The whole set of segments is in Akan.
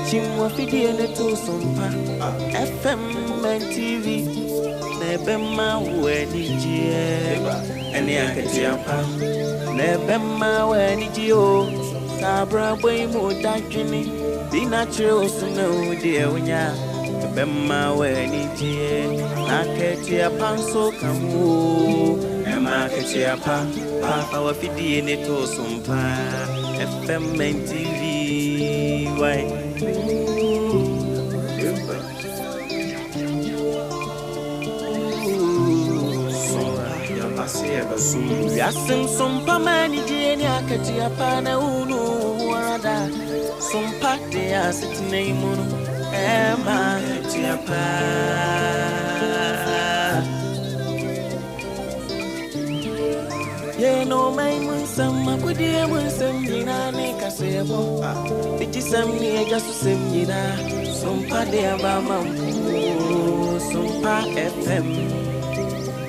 Chimwa fidi ene to sompa FM and TV Nebema weni jie Eni akati apa Nebema weni jio Sabra boy mo dakini Be natural sunu die unya Nebema weni jie Nakati apa so kamu Ema akati apa Papa wa fidi ene to sompa FM and TV Why Yasin sompa mani jeni akati apana unu warada sompa de asitne imunu ema akati apa ye no mai munsam kudi munsam jina ne kasebo bijisam ni ejasu semjina sompa de abama sompa FM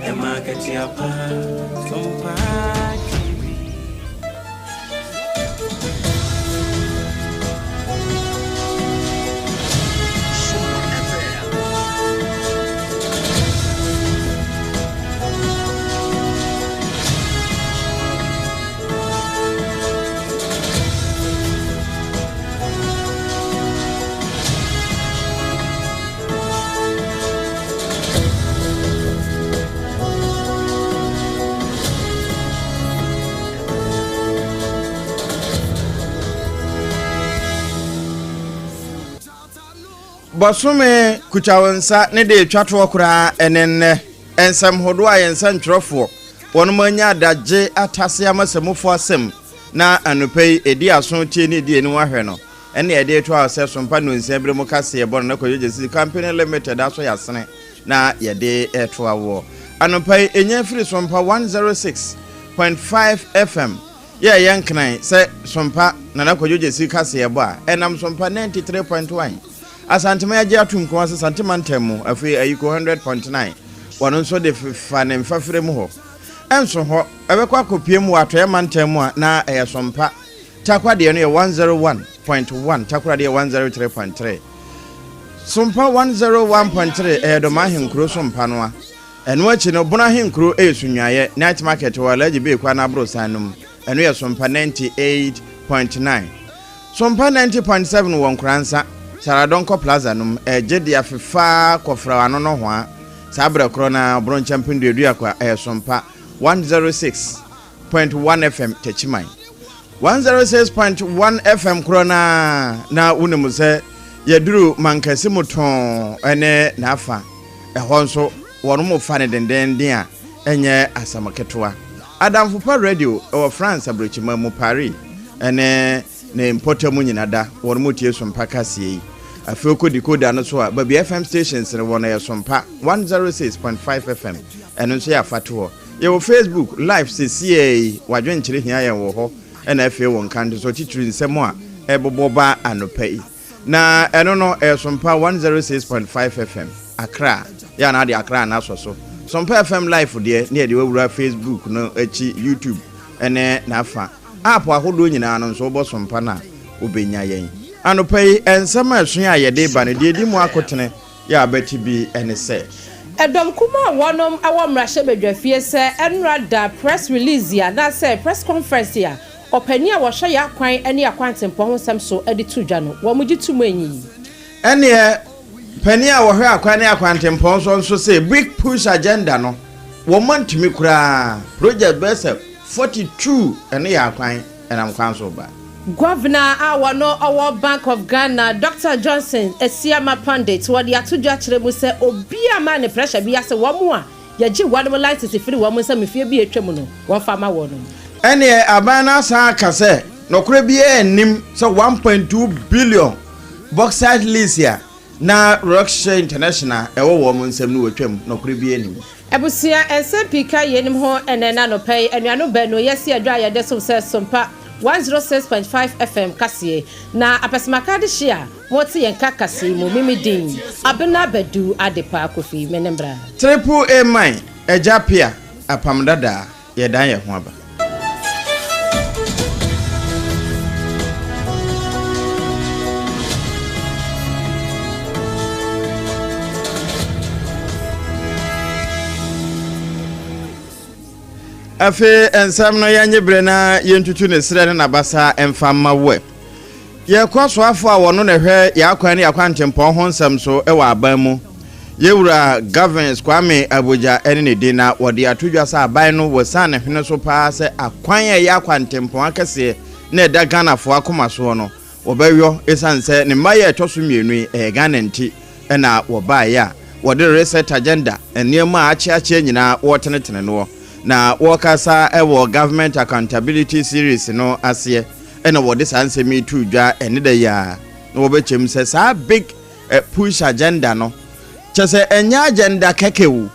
Emma Katiapa, Sompa TV. Basume kuchawansa ne de twatwo kura enenne ensam hodo a yensan twerofo wonmanya daje atase amasemufo asem na anopei edi aso tie ne die ni wahwe no ene ede to ase sompa no nsiabre mu kase ye bon na koyejesi company limited aso yasene na yede eto awo anopei enya free sompa 106.5 FM ye yenkran se sompa na koyejesi kase ye bo a enam sompa 93.1 Asantema ya atum ko ase santema ntemu afi ayiko 100.9 wono nso de fa ne mfafire mu ho enso ho ebekwa kopie mu atoye mantemu a na eyesompa takwa de no ye 101.1 takwa de 103.3 sompa 101.3 edoma henkro sompa no a eno achi no bona henkro esunwaye night market wala gibe kwa na bro sanum eno ye sompa 98.9 sompa 90.7 won kransa Saradonko Plaza num jedi afifa kofra ano no ho a sabra kro na bron champion de akwa sompa 106.1 FM Techimai 106.1 FM kro na unemu se yeduru mankasi muton ene na afa ho nso wono mo fa ne denden a enye asamaketoa Adamfupa Radio o France abrochima mu Paris ene ne importamu nyinada wono mo tie sompa kase afeko decoder no so a baby FM stations ne wono ye sompa 106.5 FM eno nso ya fato ye wo Facebook live CCA wadwenkyere hia ye wo ho ena afi won kan so titiri nsemo a eboboba anopai na eno no e sompa 106.5 FM Accra ya na de Accra na so sompa FM live de ne de wura Facebook no achi YouTube ene na afa app ahodo nyina no so bo sompa na obenya yen anopai ensama asun a yede ba ne de di mu akotene ya abati bi ene se Edom kuma wonom awomra shebedwafie se enrada press release ya na se press conference ya opani a wo hye ya kwan ene akwantempo ho sem so edi tudwa no wo mugi tumu enyi ene pani a wo hwe akwan ne akwantempo so se big push agenda no wo mantimi kura project base 42 ene ya kwan enam kwan so ba Governor Awano our Bank of Ghana Dr. Johnson Esiama Pandit wadi atudwa kire mu se obi ama ne pressure bi ase wo mu a ye gi wadom license free wo mu se mefie bi etwem no wo fa ma wo no ene abana sa kase no kure bi enim so 1.2 billion bauxite lease na Rockshire International ewo wo mu nsem no wotwem no kure bi enim ebusia ensepika yenim ho enena no pay enuano ba no yesi adwa ye de so se sompa 106.5 FM Kasie na apesimaka shia woti yenka Kasie mo mimidin abena badu adepa kofi menembra triple A mine ejapia APAM DADAA yedan ye ho aba afe ensam no yanye brena yentutu ne sire na basa emfa mawe ye kwaso afo a wono ne hwe yakwan ne yakwantempon ho nsam so e wa aban mu yewura governance kwame abuja ene ne dina wode atodwa sa aban no wosan ne hwene so pa se akwan ye yakwantempon akese na da Ghana fo akoma so no wobawyo esanse ne maye etoso mienu Ghana nti na woba ya wode reset agenda eniema achi nyina wotenetene no na wokasa ewo government accountability series no ase ena wode sanse mi tudwa ene da ya no wobechem se sa big push agenda no chese enya agenda kekewu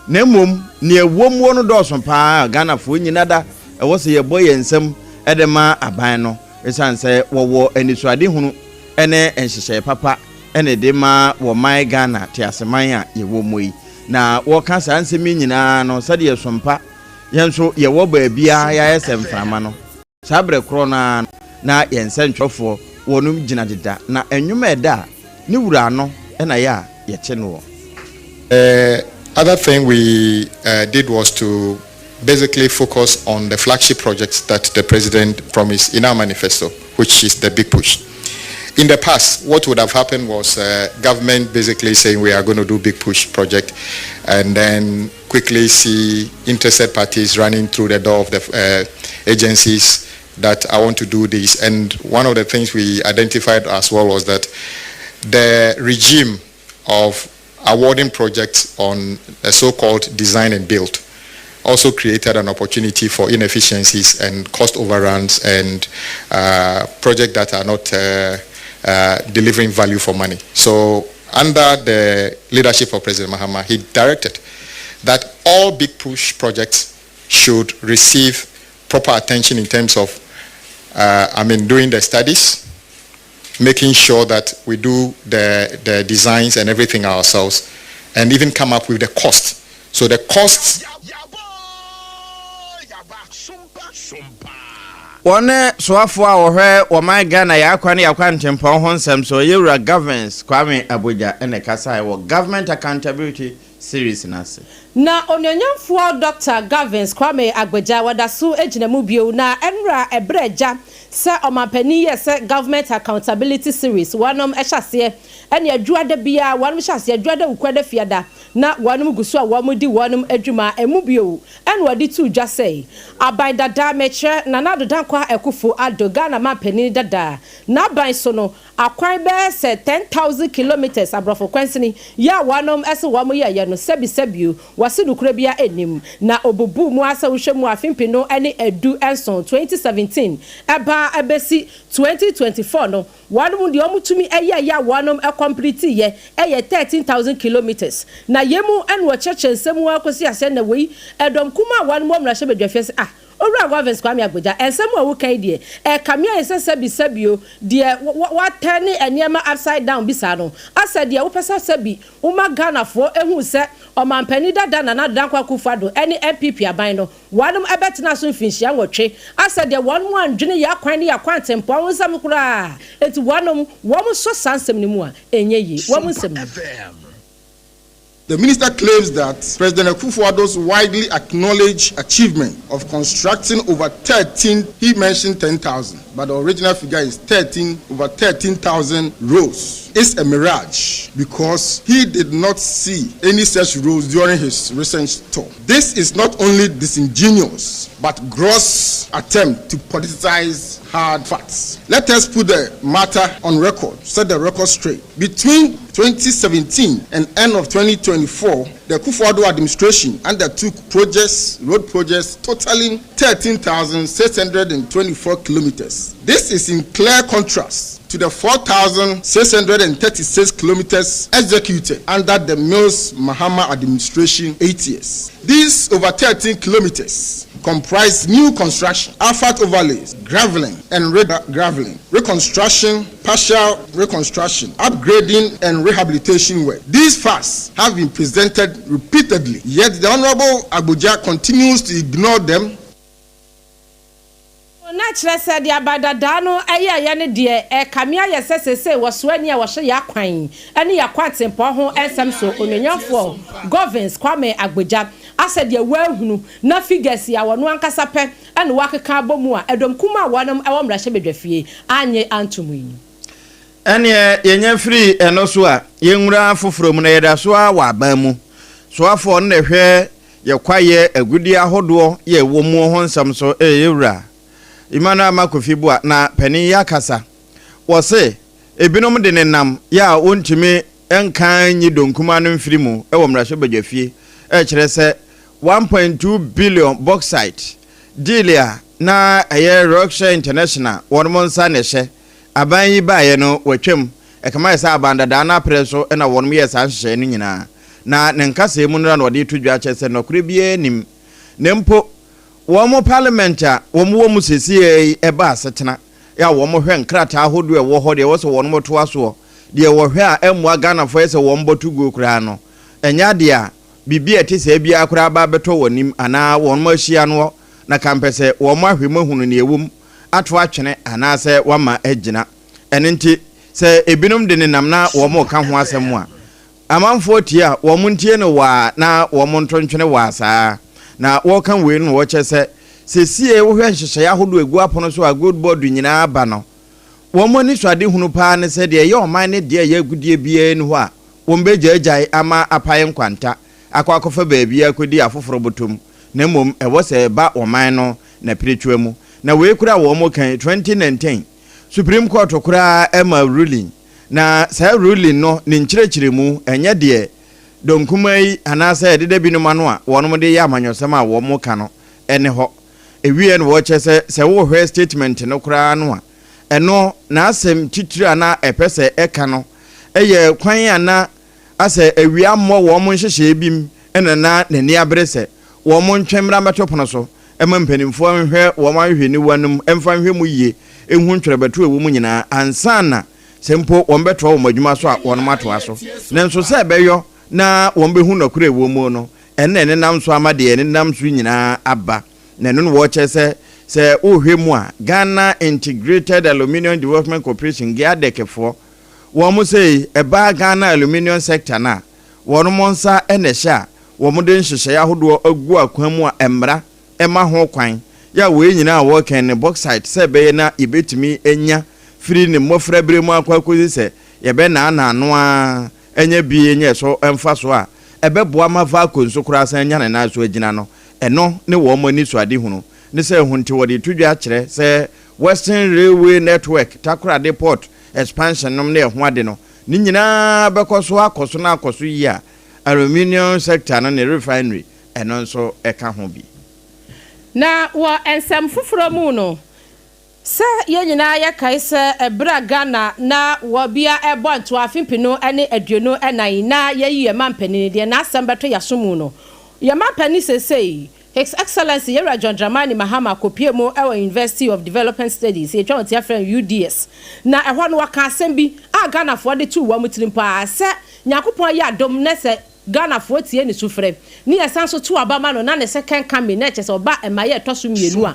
na mom ne ewom no doso pa Ghana fo nyina da ewo se ye boye nsem edema aban no esanse wowo enisuade hunu ene enhyehyɛ papa ene de ma wo mai Ghana te aseman a yewo moi na woka sanse mi nyina no sade ye sompa yenso ye wo ba bia ya esemframa no sabre kro na yensentwofo wonum gina deda na enwuma eda ni wura no ena ya ye che no. Other thing we did was to basically focus on the flagship projects that the president promised in our manifesto, which is the big push. In the past, what would have happened was government basically saying we are going to do big push project and then quickly see interested parties running through the door of the agencies that I want to do this. And one of the things we identified as well was that the regime of awarding projects on a so-called design and build also created an opportunity for inefficiencies and cost overruns and projects that are not delivering value for money. So under the leadership of President Mahama, he directed that all big push projects should receive proper attention in terms of doing the studies, making sure that we do the designs and everything ourselves, and even come up with the cost. So the costs one soafo a wohwe wo man Ghana yakwane yakwantempon ho nsem so yewura governance kwame abuja ene kasa wo government accountability series nase na onyonyamfo Dr. Gavins Kwame Agbeja wadasu ejinamu bio na enra ebreja se omampani ye se government accountability series wanom ehase ene adwuade bia wanom hyase adwuade ukwade fiada na wanom gusu a wamudi wanom adwuma emu bio ene wadi tu dwa sei aban dada meche na nadodan kwa ekufo ado Ghana mampani dada na ban so no akwan be se 10,000 kilometers abrofo kwansini ya wanom ese wamo ye no sebisebio wase nukura bia enim na obubu mu asa wohwemu afimpi no ene edu enson 2017 eba ebesi 2024 no wanom de omutumi ya wanom complete ye 13,000 kilometers na yemu ene wo chechensemu akosi ase na wei edom kuma wanom omra hye bedwafiase Ora Gavins Kwame Agbeja ensemu a wo kan die kamia yesebisabio de watane eniema upside down bisa no asa de wo pesa sabi wo magana fo ehu se omampani dada na dankwa kufado eni MPP aban no wanum ebetena so finhia nwotwe asa de wonmu andwene ya kwan ne ya kwantempo wo nsam kura eti wanum wo so sansem ne mu a enye yi wo nsem. The minister claims that President Akufo-Addo's widely acknowledged achievement of constructing over 13, he mentioned 10,000, but the original figure is over 13,000 roads, is a mirage because he did not see any such roads during his recent tour. This is not only disingenuous, but gross attempt to politicize hard facts. Let us put the matter on record, set the record straight. Between 2017 and end of 2024, the Akufo-Addo administration undertook road projects totaling 13,624 kilometers. This is in clear contrast to the 4,636 kilometers executed under the Mills Mahama administration 8 years. These over 13 kilometers comprise new construction, asphalt overlays, graveling and graveling, reconstruction, partial reconstruction, upgrading and rehabilitation work. These facts have been presented repeatedly, yet the Honorable Abuja continues to ignore them. Natural said ya badada no eye ne de kamia ye sesese wosoani a wohye ya kwan ene ya kwatempo ho ensem so ononyamfo Gavins Kwame Agbeja asa de wahunu na figures ya wono ankasa pe ene wakeka abomu a edom kuma wonom ewo mrahye bedwafie anye antum yi ene yenye free eno so a yenwura foforo mu na yeda so a wa ban mu so afo no hwe ye kwaye agudi ahodo ye wo mu ho nsam so yewura imana makofi bua na pani yakasa wo se ebinom de nenam ya wontimi enkan nyi donkuma no mfiri mu ewo mrahye bedwafie kire se 1.2 billion bauxite deal na Rockshire International wonmonsa ne hye aban yi baaye no watwam ekama isa APAM DADAA na preso na wonmo ye sa hye no nyina na ne nkasa mu no na ode tudwa kyese no kure bie nim ne mpo womo parliament a womo sesi eba asetena ya womo hwe nkrata ahodo ewo ho de wo so wonmo to aso de wo hwe a emwa Ghana fo ese wombo tugo kura no enya de a bibia etese bia akura ba beto wonim ana wonmo ahia no na kampese womo ahwema hunu ne ewum ato atwene ana se wama agina enenti se ebinum de nenam na womo ka ho asem a amanfo tie womo ntie no wa na womo ntontwene wa saa na wo kan we no wo chese se sie wo hwe nhyehyɛ ya hodo egu apono so a good board nyina aba no womo ni swade hunu pa ne se de ye oman ne de ye agudie bia ni ho a wombe gyagyae ama apaye nkwanta akwakofa baabia akodi afoforo botom na mom ewo se ba oman no na piretwa mu na we kura wo mo kan 2019 Supreme Court kura ema ruling na sa ruling no ne nkyerɛkyerɛ mu enye de donkuma yi anasa de bi no mano a wono de ya amanyosam a wo mo ka no ene ho ewie no wo kyese se wo hwe statement no kura no a eno na asem titira na epese eka no eye kwan ana ase ewia mo wo mo nhyehyɛ bim ena na nani abrese wo mo ntwemra metopono so ema mpanimfo nhwe wo mo ahwe ni wanum emfa nhwe mu yie ehun twrebeto ewo mu nyina ansana sempo wo mbeto wo madwuma so a wo no mato aso nenso se beyo na wo mbehu na kura ewo mu no ene nam so amade ene nam so nyina aba na no wo kyese se ohwe mu a Ghana Integrated Aluminium Development Corporation giadekefo wo mo sei eba Ghana aluminium sector na wo no monsa ene hye wo mo de nhyehyɛ ahodo agu akwan mu a emra ema ho kwan ya we nyina wo ken ne bauxite se be na ibetimi enya free ne mofra bre mu akwakozi se ye be na ano a enya bi enya so emfa so a ebe boa mafa konso kura san nya na so agina no eno ne wo mo ni so ade hunu ne se hunti wo de tudwa kyerɛ se Western Railway Network Takura Depot expansion nom ne ho ade no ni nyina bekoso akoso na akoso yi a aluminium sector no ne refinery eno nso eka ho bi na wo ensam fufuro mu no se ye nyina ya kai se ebra Ghana na wo bia ebo nto afimpino ene aduono enan na ye mampani de na asem beto yasomu no ye mampani sesei His Excellency Yera John Dramani Mahama kopiemo ewa University of Development Studies ye twa tia friend UDS na ehwo no waka asem bi a Ghana fo de tu wo mutirimpa se nyakopon ya dom ne se Ghana fo tie ni sufre ni esanso tu abama no na ne second campaign na chese oba emaye toso mienu a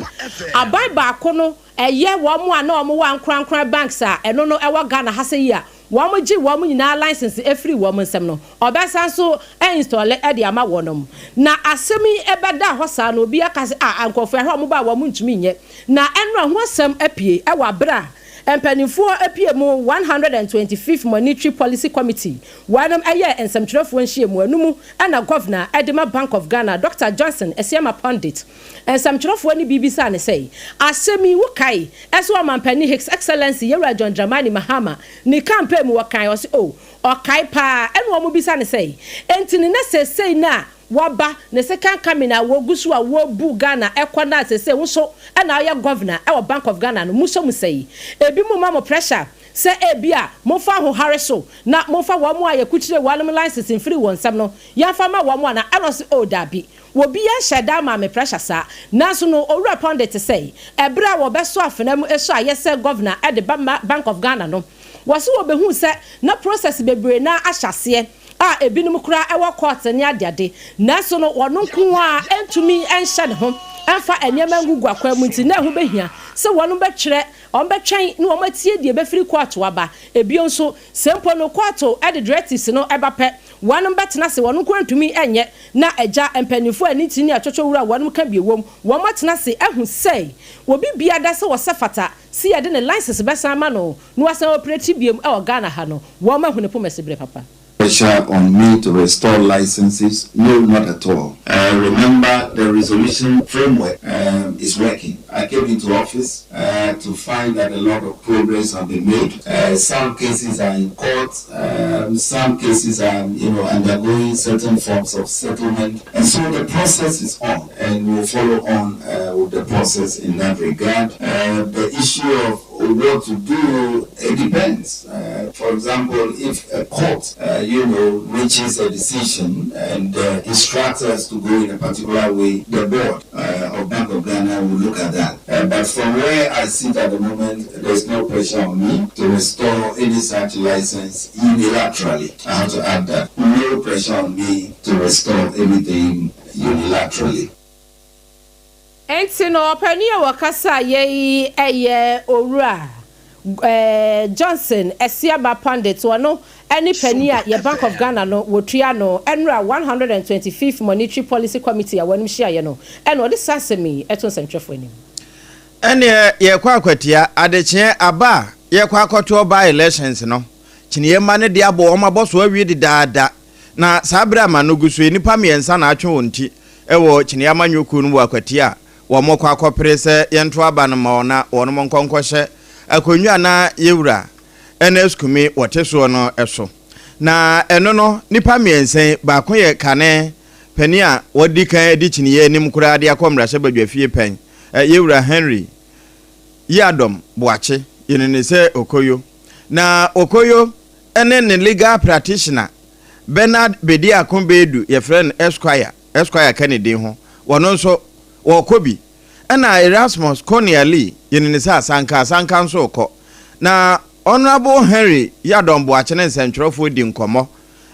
abai ba ko no eye wo mo a na wo wa nkran banks a eno no ewa Ghana hase yi a wo mo gi wo mo nyina license every wo mo nsem no obesanso install e de ama wonom na asemi ebeda hosa na obi aka se ankofo ehwe mo ba wo mo ntumi nye na enro ho asem apie ewa bra empanifo apie mu 125th Monetary Policy Committee wanam eye ensamtwerefo nhyiemu anumu ana governor Edema Bank of Ghana Dr. Johnson Esiama Pundit ensamtwerefo ni BBC ne say asemi wukai eso amampani His Excellency Yera John Dramani Mahama ni campaign mu wakai o se okai pa eno omo bisa ne say entini na sesei na waba ne second coming na wogusu a wo bu Ghana ekwana sese wo na ya governor e Bank of Ghana no muso musei ebi mu ma mo pressure se ebia mo fa ho hareso na mo fa wo mo ayekutire walum license in free won sam no ya fa ma wo mo na elos odabi wo bi ya sheda ma me pressure sa nanso no owura pundit say ebra wo beso afenam eso ayese governor e the Bank of Ghana no wo so wo behu se na process bebre na ahyase ebinum kura ewo court ne adiade nanso no wono nko a entumi enhye ne ho emfa enyema ngugu akwa mu nti na hu behia se wono betwere betwɛn no omatie die be free court waba ebio nso sempo no court e de directives no eba pɛ wanum betena se wonu kwantumi enye na agya empanifo ani tini atwotwo wura wanum ka biewom wo matena se ehu sei obi bia da se wo sefata si ya de ne license besan ma no no asan operate biem e o Ghana ha no wo ma hu ne pomese bre papa. Pressure on me to restore licenses? No, not at all. Remember, the resolution framework is working. I came into office to find that a lot of progress have been made. Some cases are in court. Some cases are, undergoing certain forms of settlement. And so the process is on, and we'll follow on with the process in that regard. The issue of what to do, it depends. For example, if a court, reaches a decision and instructs us to go in a particular way, the board of Bank of Ghana will look at that. But from where I sit at the moment, there's no pressure on me to restore any such license unilaterally. I have to add that. No pressure on me to restore anything unilaterally. Enti no opania wakasa ye eye owura Johnson Odehyieba Pandit wano any penny at your Bank of Ghana no wotua no enra 125th Monetary Policy Committee awanim hia ye no eno de sasemi eton sentwefo anim ene ye kwa kwatia adechie aba ye kwa akoto by elections no chine ma ne de abo o maboso awie di daada na sabra ma no gusu enipa miensa na atwe wonti ewo chine amanyoku no akwatia wo mokwa akopere se yento aba no ma ona wono monkonkɔhye akonwa na yewura NSKumi woteso no eso na eno no nipa miensen ba ko ye kane pani a wodi kan edi chiniye enim kura de akomrahye badwafie pen yewura Henry Yadom Boache yenene se Okoyo na Okoyo ene ne legal practitioner Bernard Bedi Akombedu ye friend Esquire Kennedy ho wono nso wokobi ena Erasmus Corneli yenene se asanka nso ko na Honorable Henry Yadom Boache ne nsentwerofo di nkomo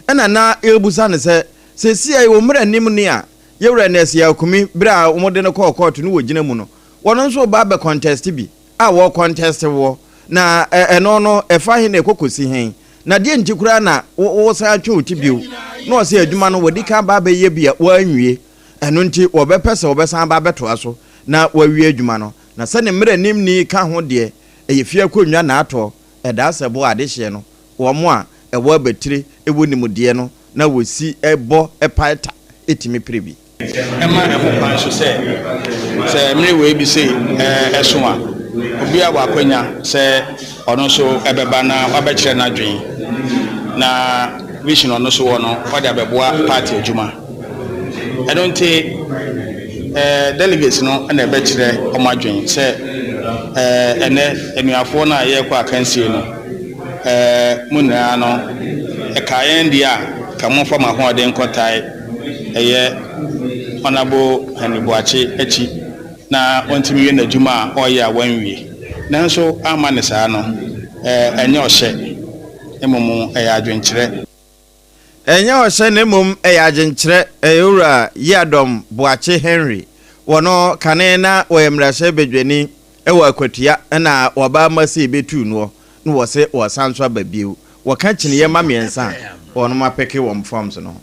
ena na ebusa ne se sesia wo mra nim ne a yewura nesi yakumi bra umode ne court no wogina mu no wono nso ba be contest bi a wo contest wo na eno no efa he na ekokosi hen na die ntikura na wo sa atwe otibio na o se adwuma no wodi ka ba be ye bia wo anwie eno nti wo be pese wo be san ba beto aso na wo awie adwuma no na se ne mra nim ni ka ho de eyefie akonwa na ato eda sebo ade hye no wo mo a ewo abetire ewo nimde no na wosi ebo epaita etimi prebi ema ehopan so se mre we bi se eso a obi a wakwanya se ono so ebeba na wabekire na dwen na vision ono so wono wode abeboa party adwuma I don't take delegates no na ebekire omadwen se ene enuafo na ye kwa kansie no munna no ekayen dia kamo fa ma ho de nkotai eye Honorable Henry Boache echi na ontimi ye na djuma oye a wanwie nanso ama ne saa no enye ohye emom adwenkyere enye ohye ne mom adwenkyere ewura Yadom Boache Henry wono kane na oyemrahye bedwani ewa akwatua na oba masi betu no wo se wo sanso ababiu wo ka kine ye mamiensa wono mapeke wo forms no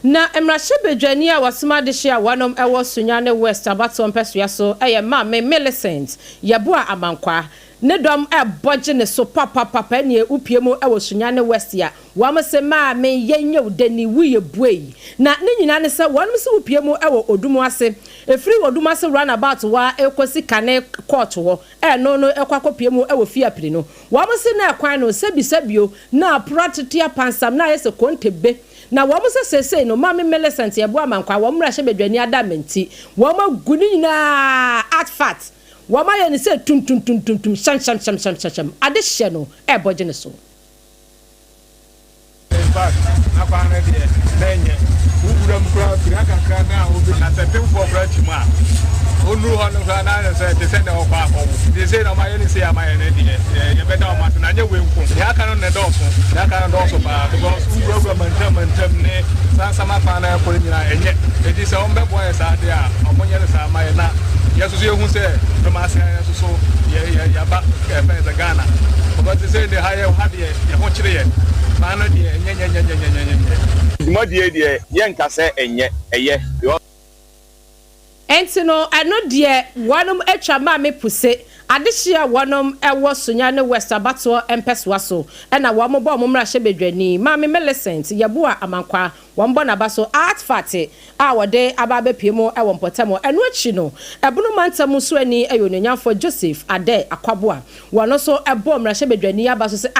na emrahye bedwani a wasoma de hye a wanom ewo Sunyane West abato mpesua so eye ma me Millicent yeboa amankwa ne dom boje ne so papa ne upiemu ewo Sunyane West ya wamse ma me yenye udani wuye buei na ne nyina ne se wanom se upiemu ewo odumu ase efri odumu ase runabout wa ekosi kane court ho no ekwakopiemu ewo fiapiri no wamse na ekwan no sebisabio na pratetia pansam na yese kontebe na wamse sese no mama Millicent yeboa amankwa wamrahye bedwani adamenti wamaguni na atfat wama ye ni se tum sham adehye no boje ne so na kwa na de nenye ugura mkura firaka kana obi na sepem for branch ma onu ho no na se de se na okwa akọ de se na ma ye ni se ama ye na de ye beda o ma na nye we nko ya ka no ne dọfo ya ka no dọfo ba because ugura mantam ne san sama fa na ko nyina enye e di se on be boy sa de a omonye sa ama ye na yes so you say no ma say so ya ba e Ghana because they say the higher have ye ho kire ye ma no de nye mo de yenka say enye eye Entino ano de wonom atwa ma me puse adehia wonom ewo sonya ne West Abato empeswa so na wo mo bo mo mra hye bedwani ma me Millicent yeboa amankwa wo mbo na baso art fati a wode aba bepiem ewo mpotamo eno achi no ebunu mantam so ani ayononyamfo Joseph Ade Akwaboa wono so ebo mra hye bedwani abaso se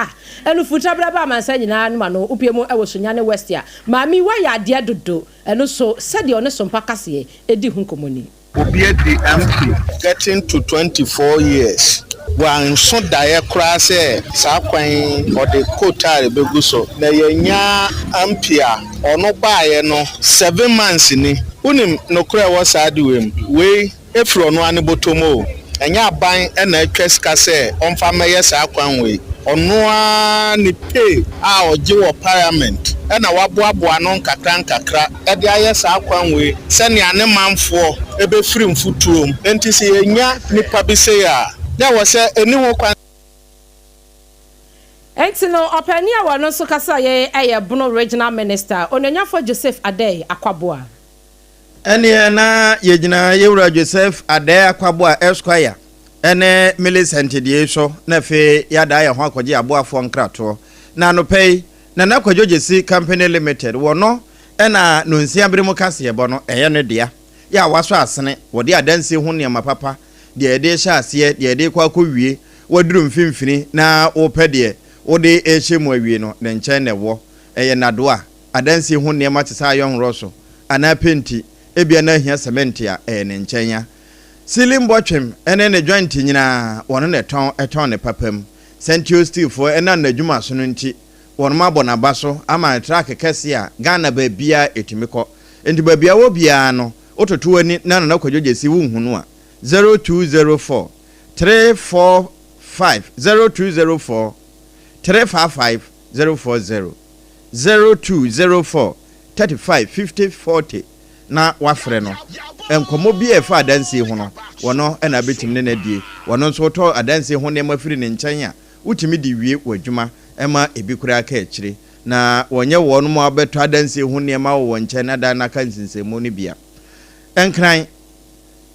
enu futa bra ba mansa nyina no ma no upiem ewo sonya ne West ya ma mi wa ya ade dodo eno so sede one sompa kase edi hunkomoni Odehyieba MP getting to 24 years. Wan so dae kra se sa kwan or the quota begu so na yenya ampia ono baaye no 7 months ni unim no kra wo sa de wem we efro no ane botomo enya aban na atwa sika se onfa meye sa kwan we ono a ni pay a oje wo parliament na waboaboa no nkakra e de aye sa kwan we se ne ane manfo ebe firi mfutuom enti se yenya nipa bi se ya ya was eni ho kwan Entino opani a wono so kasa ye Bono regional minister ononyafo Joseph Ade Akwaboa ene na yegyina yewura Joseph Ade Akwaboa Esquire ene Millicent die so na fe yada ya ho akwaje aboafo nkrato na no pay na nakwajo Jesi Company Limited wono ena no nsia bremu kase ye bono eye no dia ya waso asene wode adanse ho ne mapapa de ede sha ase de ede kwa wie waduru mfimfini na opede wode ehemu awie no ne nchen ne wo eye nado a adanse ho ne matisa ayonro so ana penti ebia na hia cement a ne nchen ya silim botwem ene ne joint nyina wono ne ton ne papam Central Steel for ena na dwuma so no nti wono mabona baso ama track kese a Ghana ba bia etimiko enti ba bia wo bia no ototo ani na kwadwogesi wo hunu a 0204 345 0204 355 040 0204 35 50 40 na wafre no enkomo bi efa adanse hu no wono na betim ne nadie wono so to adanse hu ne mafiri ne nkyɛn a wutimi di wie wadwuma ema ebikura aka akire na wonye wono mo abeto adanse hu ne ma wo nkyɛn na da na kan sinsemu ne bia enkran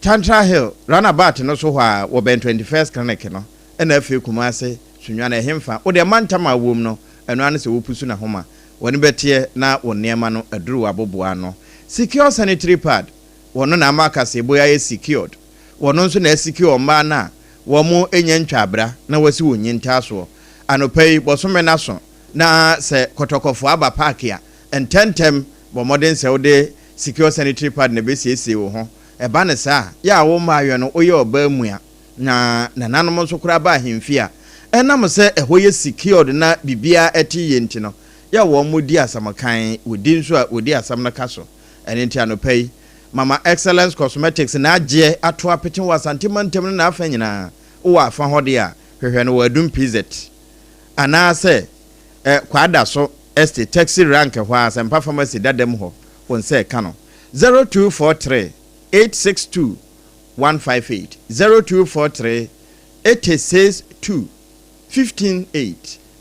Tantra Hill runabout no so hwa wo ben 21st clinic no na afi Kumase sunwa na hemfa wo de mantama wom no eno ane se wo pusu na homa woni betie na wo niema no aduru aboboa no secure sanitary pad wono na amaka se boya ye secured wono nso na secure ma na wo mo enya ntwabra na wasi wonyi ntaso anopai bosome na so na se kotokofo aba park ya ententem bo modern se wo de secure sanitary pad na besiesie wo ho eba ne sa ya wo ma ayo no oye oba mua na nanom so kura ba hemfia enam se ehoye secured na bibia eti yenti no ya wo modi asamakan wodi nso a wodi asam na kaso enenti anopai Mama Excellence Cosmetics na age ato apete wasantimantem na afa nyina wo afa hode a hwehwe no wadum PZ ana se kwada so estate taxi rank hwa asempa pharmacy dadam ho won se ka no 0243 862 158 0243 862 158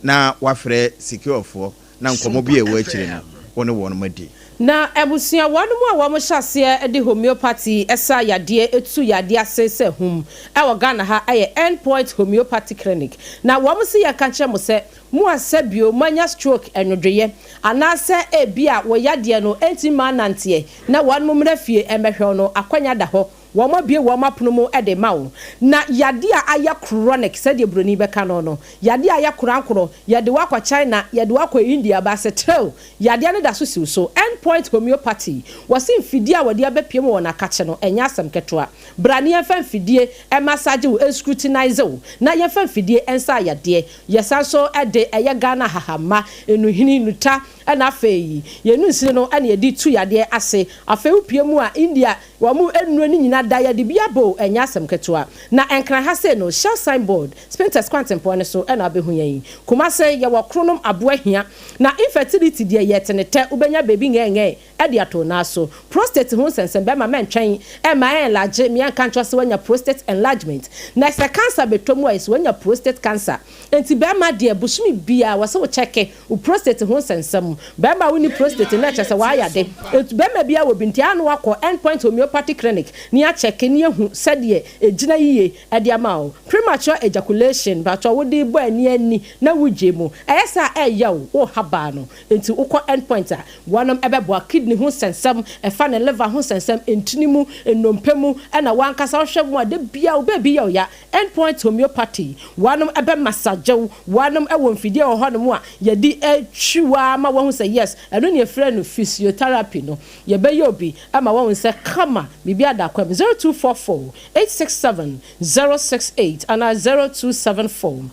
na wafre secure for na nkomo bi ewa akire no woni won madi na ebusia wanu mu a wo mo hyase de homeopathy esa yade etu yade asese hum e Ghana ha aye endpoint homeopathy clinic na wo mo se ya kanche mo se mu asabio manya stroke enwodweye anase ebia wo yade no entima nante na wanu mu mrafie emehwe no akwanya da ho woma bie woma pono ede mawo na yade a aya chronic said de broni beka no yade aya kurankoro yade wakwa China yade wakwa India ba se trel yade ne da so siw so endpoint homeopathy wasin fidie a wade abepiem wona kache no enya asem ketwa brani enfan fidie e massage wo scrutinize wo na yefan fidie ensa yade yesanso ede eye Ghana hahama enuhini nuta na afei yenu nsire no ene yedi tu yade ase afei upiemu a India wamu enu ni nyina da ya de biabo enya asem ketewa na enkran ha se no shell signboard Spinters Quantum point so e na abehu yen kuma se ye wo kronom aboahia na infertility de ye tenete ubenya baby ngenge e de ato na so prostate ho sense be ma mentwen e ma enlarge me anka ntwa se wanya prostate enlargement na se cancer betomu is wanya prostate cancer enti be ma de busumi bia wo se wo check u prostate ho sense mu be ma woni prostate na chese wa ya de enti be ma bia wo binti anu akọ endpoint homeopathic clinic ni a check ni ehu sede ejina yiye e de ama o premature ejaculation but wo de bo ani na wuje mu eyesa eyawo wo haba no enti ukọ endpoint a wonom ebebo kidney ho sensem efa ne liver ho sensem entinimu enompemu na wankasa hwemu ade bia obabi ya endpoint homeopathy wonom ebe massage wonom ewo mfidie ho honom a yedi atwiwa ma wo say yes eno ne efre no physiotherapy no ye be yobi ama wo say kama bibia da kwam 0244 867 068 and 0274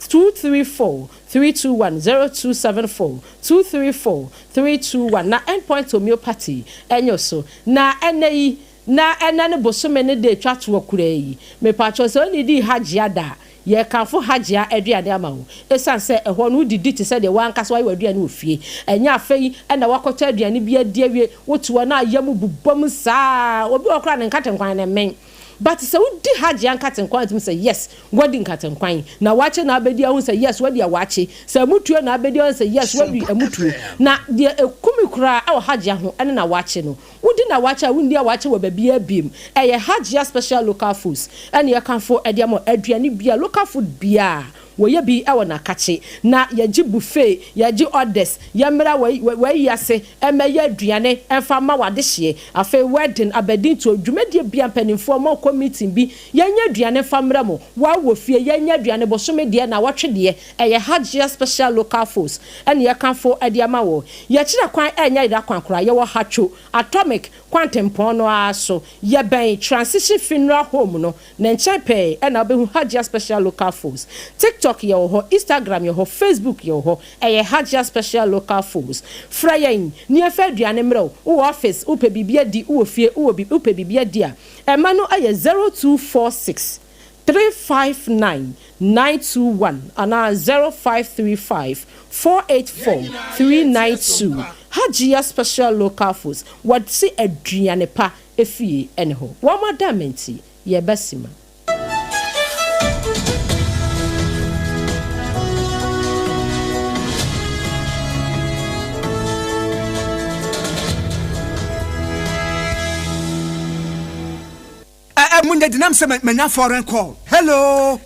234 321 0274 234 321 na endpoint homeopathy enyo so na enei na enane bosome ne de twato akura yi me pacho so ni di hajia da ye kanfo hajia aduane amawo esanse ehwo no didi te se de wankasa wa aduane ofie enya afei na wakota aduane bia di awie wotuwa na ayamu bubom saa obi okra ne nkatenkwan ne men but so di haji ankatenkwan tum say yes wodi nkatenkwan na wache na abedi ahun say yes wodi awache say mutuo na abedi ahun say yes wodi amutuo na de ekumi kura aw haji ahun ene na wache no wodi na wache wundi awache wo babia abim eye haji special local foods ene ye kanfo ediamo aduane bia local food bia woye bi ewo na kache na yaji buffet yaji orders yamra we yase emeye aduane emfa ma wade hye afa wedding abedin to dwumedie bia mpanimfo mo committee bi yenya aduane famra mo wa wo fie yenya aduane bosomedie na watwede eye hajia special local foods ene ye kanfo ediama wo ye kire kwan enya ida kwankora ye wo hacho atomic quantum pono aso ye ben transition funeral home no na nchepe ena obehu hajia special local foods TikTok yo Instagram yo Facebook yo eye hajia special local foods frayin ni efa aduane mro wo office upe bibia di wo fie wo bi upe bibia di a ema no eye 0246 359 921 and 0535 484 392 hajia special local foods what see aduane pa efie ene ho wo madamenti ye basima Munde dinam se menya foreign call. Hello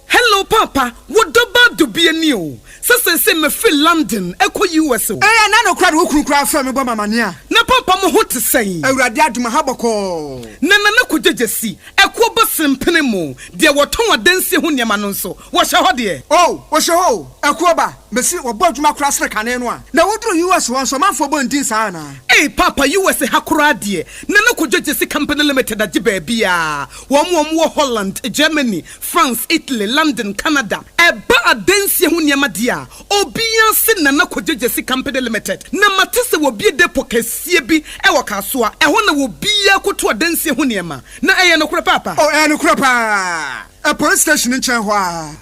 papa, what do do be new? Se me feel London eko US. Na no kra wo kra fa me bo mamania. Na papa mo ho te sei. Awurade aduma haboko. Na ko jejesi eko bo sempene mo. De woton adanse ho niam no nso. Wo hye ho de. Oh, wo hye ho. Eko ba, mesi wo bo aduma kra sre kane no a. Na woduru US won so manfo bo ndin sa na. Papa US hakura de. Na ko jejesi company limited agi ba bia. Wo Holland, Germany, France, Italy, London, Canada. Eba adanse ho niam dia. Obia se na kodjejesi company limited na matese wo bie depo kasie bi e wakaso a ho na wo bia koto adanse ho niema na eye no kura papa no kura pa a police station in Chenhua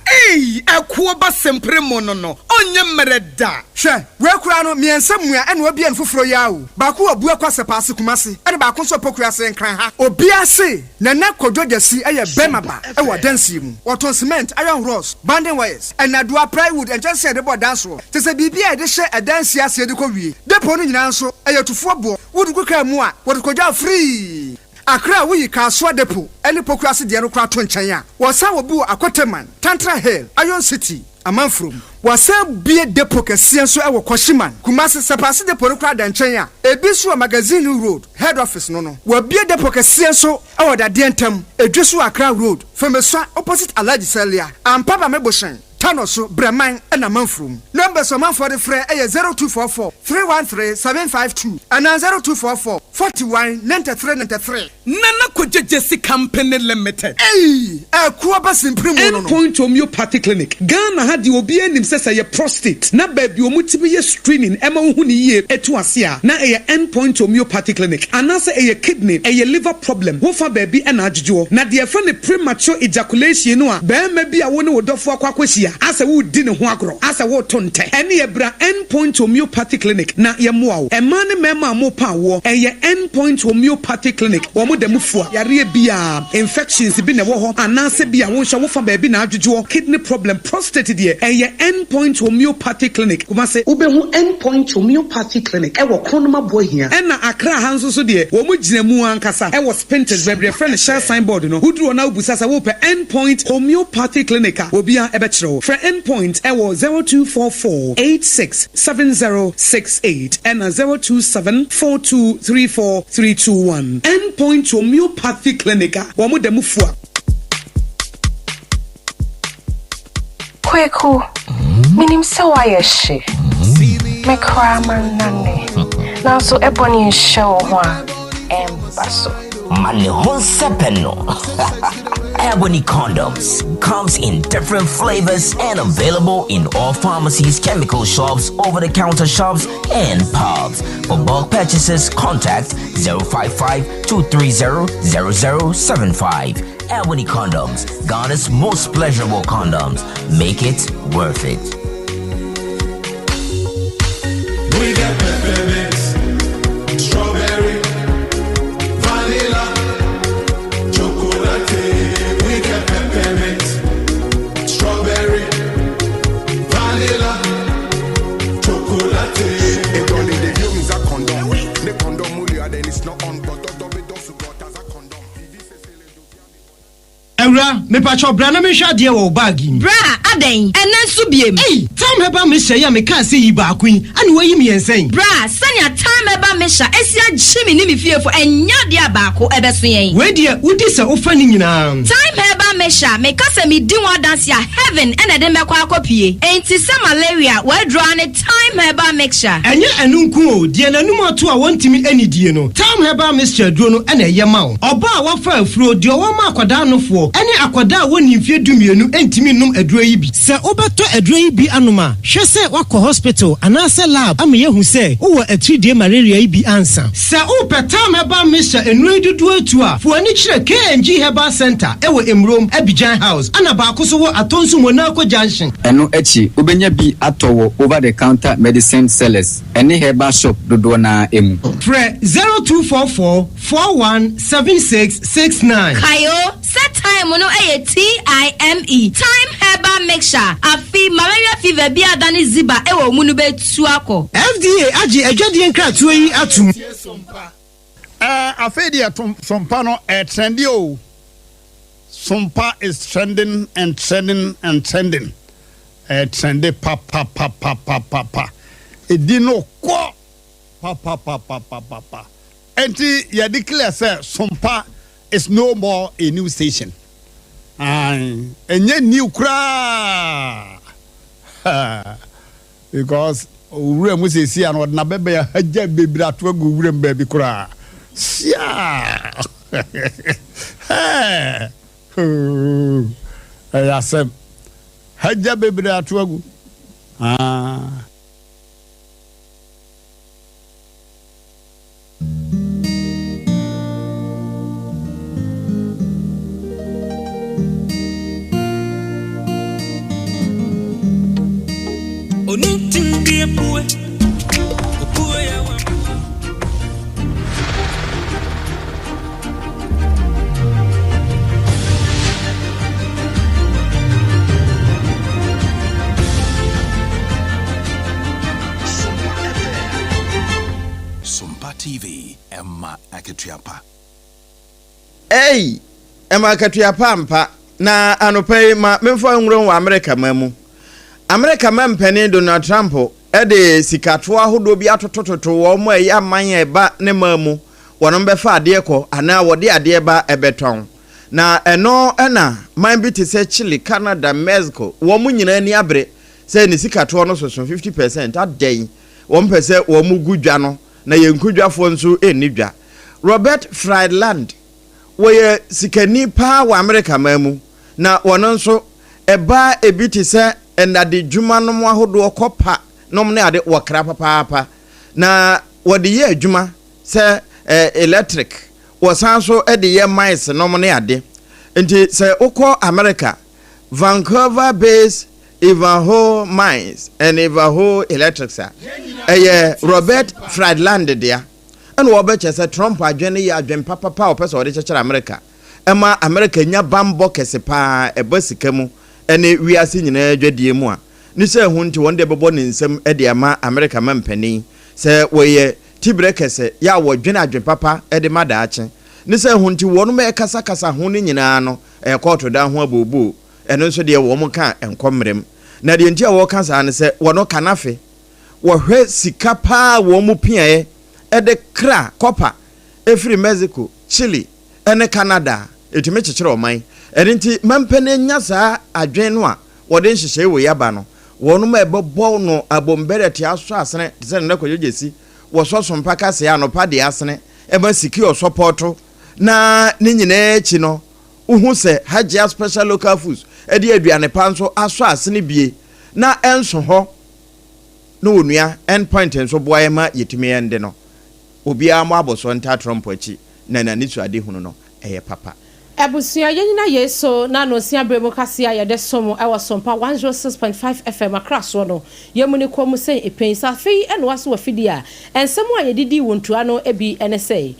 akuo ba sempre mo no onye mereda hwe we kura no miensamua ene wo bia nfoforo yawo ba ko abu akwase paase kumase ene ba ko so pokura se nkran ha obia se na kodjejesi eye bemaba e wo adanse mu woton cement iron rods banding wires enadua plywood and just de board dance te se bibia de hye adanse ase de ko wie depo no nyina nso eye tufo bo wodu kuka mu a wodu kodja free Akra we Kaswa Depo, any pokrasi de no kraton chanya. Was our boo Akoteman, Tantra Hill, Iron City, a man from. Was some beer depo Kasianso our Koshiman, Kumasi Sapasi de Porokra dan Chanya, a Biswa Magazine Road, head office no. Were beer depo Kasianso, our da dientem, a Joshua Accra Road, from a swan opposite Alaji Celia, and Papa Meboshan. Tanoso, Breman, and a month room. Numbers of man for the fray 0244 313 752 and 0244 41 93 93. Nana Kojesi Company Limited. Hey, Kuaba Simprimo. Endpoint Homeopathy Clinic. Ghana had the Obian himself a prostate. Na baby omutibi screening. Emma Huni ye etuasia. Na a Endpoint Homeopathy Clinic. Anasa a kidney, a liver problem. Wofa baby and ajujo. Na the friend premature ejaculation. No, bear maybe a one would offer quaquisia. As a wood dinner huagro. As a wood tonte. Any ebra Endpoint Homeopathy Clinic. Na yamuao. A man mema mopa wo. A Endpoint Homeopathy Clinic. Wamu de mufua. Yari bia infections bi na wo ho. Anase bia wo sha wo fa baby na ajujo. Kidney problem, prostate die. A Endpoint Homeopathy Clinic. Kuma se ubehu Endpoint Homeopathy Clinic. Ewo kronoma boy here. Ena Accra hanso so die. Wo mu gina mu ankasa. Ewo Spinters baby friend share signboard no. Hudru na ubusasa wo pe Endpoint Homeopathy Clinic. Obia ebechro. For Endpoint ewo 0244867068 and 0274234321. Endpoint Homeopathy Clinic. Wamu de mufua. Kweku, minim sawa yeshe. Me kraman nane. Nanso ebony show wa embaso. Mani honsepeno. Ebony condoms comes in different flavors and available in all pharmacies, chemical shops, over-the-counter shops, and pubs. For bulk purchases, contact 055-230-0075. Ebony Condoms, Ghana's most pleasurable condoms. Make it worth it. We got peppermint, strawberry, vanilla, chocolate. We got peppermint, strawberry, vanilla, chocolate. It only the humans are condom. The condom mulia then it's not on, but Ewra, me pacho bra na me hwa de wo bag ni. Bra, aden, enen so biem. Hey, time heba me hye ya me ka se yi ba akun, ani wo yi me yensen. Bra, sanya time heba me hya, esia gyimi ni me fiefo enya de abako ebeso yen. We de udi se ofa ni nyina. Time heba me hya, me ka se me di wa dance ya heaven ene de me kwa akopie. Enti se malaria, we draw ne time heba mixture. Enye enunku o, de nanum ato a wontimi ani die no. Time heba mixture duro no ene ye ma wo. Oba a wafa afuro de wo ma akwada anofo. Ene akwada woni mfie dumienu entimi num aduro yi bi. Se obeto aduro yi bi anoma, hwe se wakọ hospital anase lab am ye hu se wo atridie malaria yi bi ansa. Se o petam heba misha enu dudu atu a, fo ani kire KNG Herbal Center ewo Emrom Abidjan House ana ba akoso wo atonsu Monaco Junction. Eno echi obenya bi atowo over the counter medicine sellers. Eni herbal shop dodo na emu. Fre 0244417669. Kayo set time no TIME time herbal mixture afi malaria fever bi adani ziba ewo munu betu akọ. FDA agi adwade nkratuo yi atum. Afedi sompa no trendy o. Sompa is trending and trending and trending. Trendy pa. Edino ko pa. Enti ya declare say sompa is no more a new station. Enye new kra. Because ure mu sesi an odna bebe ya haja bebra to agu ure mbabi kra. Sia. Ayasem haja bebra to agu. SOMPA TV, Emma Akatuapa. Hey, Emma Akatuapa mpa na anopai ma memfo nwron wa America mamu. America mampani Donald Trump ede sikatoa hodo bi atotototo wo mo ya man eba ne mamu wono befa ade ko ana wode ade ba ebeton na eno na man bi te se Chile, Canada, Mexico wo mu nyina ni abre se ne sikatoa no so 50% aden wo mpese wo mu gudwa no na yenkudwafo nso enidwa Robert Friedland where sikani pa wa America mamu na wono nso eba ebiti se endade dwuma no mo ahodo kopa nom ne ade wokra papa na wode ye adwuma se electric wosanso ede ye mice nom ne ade nti se ukọ America Vancouver based Ivanhoe Mines and Ivanhoe Electric sa Robert Friedland dia and Robert say Trump adwene ya adwen papa opese ode chechera America ema America nya bambo kese pa ebasika mu ene wiase nyina adwadie mu a ni se hu nti wonde bebo ne nsem ede ama America mampani se woye tibre kese ya wodwene adwen papa ede madaache ni se hu nti wonu me kasa hu ni nyina no koto da ho abobu eno nso de wo mu ka enkomrem na de ntia wo ka sa ne se wono kanafe wo hwe sika pa wo mu piae ede kra copper efri Mexico Chile ene Canada etime chechire oman ene nti mampene nya saa adwen no a wode nhihye wo yaba no wono ma ebebo no abombere te aso asene se ne kwojesi wo soso mpaka se anopa de asene eba siki o support na ni nyina echi no uhu se Hajia special local foods edi aduane panso aso asene bie na enso ho no onua endpoint enso boaye ma yetime ende no obi ama aboso nta Trump achi na nisu ade hunu no eye papa Abusua yenyina yeso na no sia bremo kasia ye de somo ewo sompa 106.5 FM across no yemuni ko mu sen epensa fei eno waso wafidi a ensemo a yedidi wontua no ebi NSA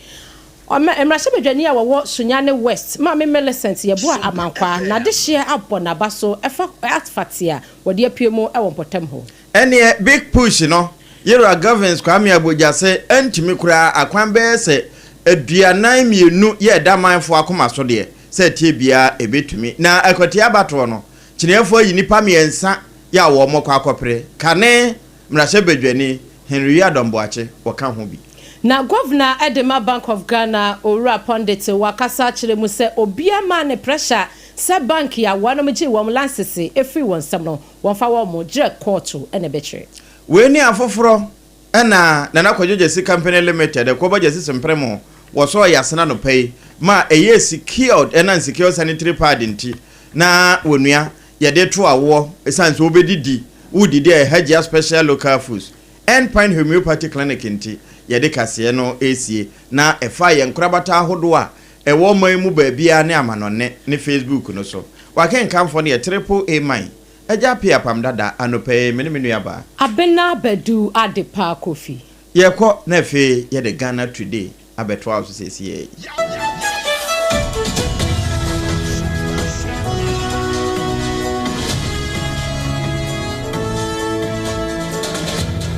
emrashe bedwani a wo Sunyane West ma me Millicent ye boa amankwa na de hye abọ na baso efa atfatia wode apiemo ewo potem ho ene big push no yero governance Kwame Abogya se entimi kura akwan be se aduanan mienu ye damanfo akoma so de se tie bia ebetumi na akwati abato no kinefo yi nipa miensa ya wo mokọ akopre kane mrashe bedwani Henry Adomboache waka ho bi na governor Edema Bank of Ghana Owura Pondit wakasa kire mu se obia ma ne pressure se bank ya wanomje wom lansese efi wonsam no wonfa wo mo gire court ene betire we ni afoforo na nakwajoje company limited ko baje simpremo woso yasena no pay ma eye secured and secure sanitary pad nti na wonua ye de to awo esanse obedidi udidi Hajia special local foods endpoint homeopathy clinic nti ye de kase no esie na efa ye nkrabata ahodo a ewo man mu baabia ne amanone ne Facebook no so waken kamfo ne AAA mine eja pia APAM dada anope menenu yaba abena bedu adepa kofi ye ko na fe ye de Ghana today abeto house sesi ye